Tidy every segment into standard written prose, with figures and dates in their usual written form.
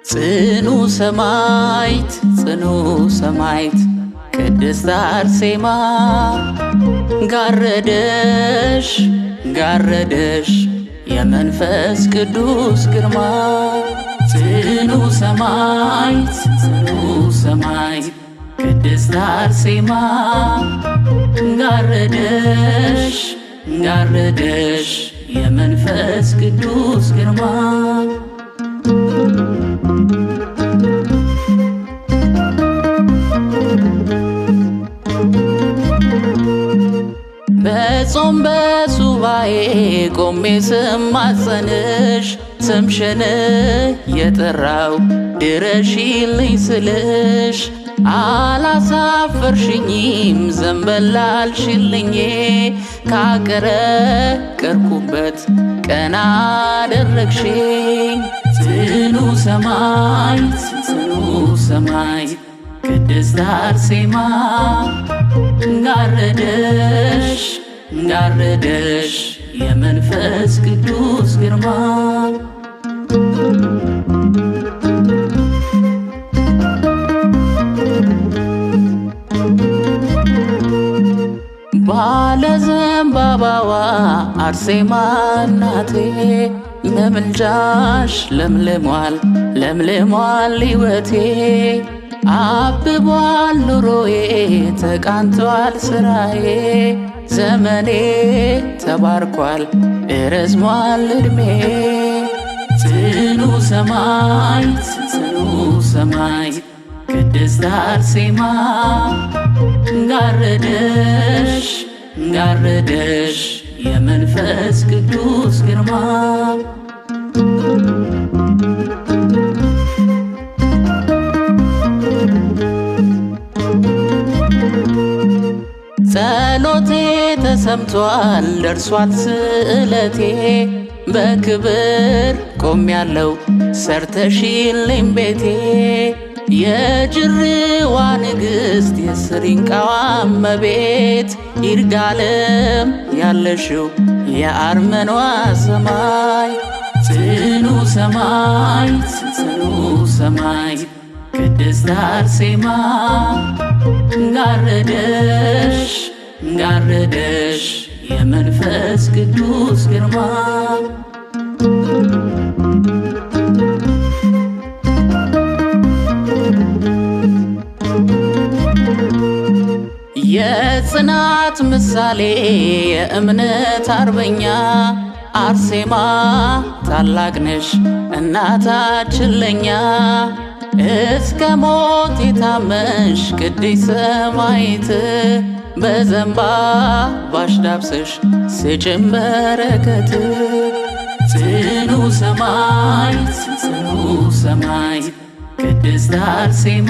ጽኑ ሰማዕት ቅድስት አርሴማ ጋረደሽ የመንፈስ ቅዱስ ግርማ። ጽኑ ሰማዕት ቅድስት አርሴማ ጋረደሽ የመንፈስ ቅዱስ ግርማ። በጾም በሱባኤ ቆሜ ስማጸንሽ ስምሽን የጠራው ድረሽልኝ ስልሽ አላሳፈርሽኝም ዘንበል አልሽልኝ። ካቀረቀርኩበት ቀና አደረግሽኝ። ጽኑ ሰማዕት ቅድስት አርሴማ ጋረደሽ የመንፈስ ቅዱስ ግርማ። ባለ ዘንባባዋ አርሴማ እናቴ ለምልጃሽ ለምልሟል ሕይወቴ። አብቧል ኑሮዬ ተቃንቷል ስራዬ። ዘመኔ ተባርኳል ረዝሟል እድሜ። ጽኑ ሰማዕት ቅድስት አርሴማ ጋረደሽ የመንፈስ ቅዱስ ግርማ። ጸሎቴ ተሰምቷል ደርሷል ስዕለቴ። በክብር ቆሜያለሁ ሰርተሽልኝ ቤቴ። የጅርዋ ንግሥት የስሪንቃዋ እመቤት ይርጋለም ያለሽው የአርመኗ ሰማይ። ጽኑ ሰማዕት ቅድስት አርሴማ ጋረደሽ የመንፈስ ቅዱስ ግርማ። የጽናት ምሳሌ የእምነት አርበኛ አርሴማ ታላቅ ነሽ እናታችን ለኛ። እስከ ሞት የታመንሽ ቅድስት ሰማዕት በዘንባባሽ ዳብሰሽ ስጭን በረከት። ጽኑ ሰማዕት ቅድስት አርሴማ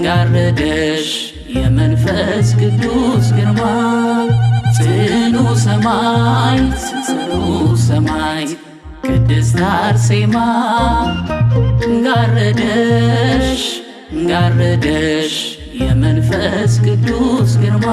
ጋረደሽ የመንፈስ ቅዱስ ግርማ። ጽኑ ሰማዕት ቅድስት አርሴማ ጋረደሽ የመንፈስ ቅዱስ ግርማ።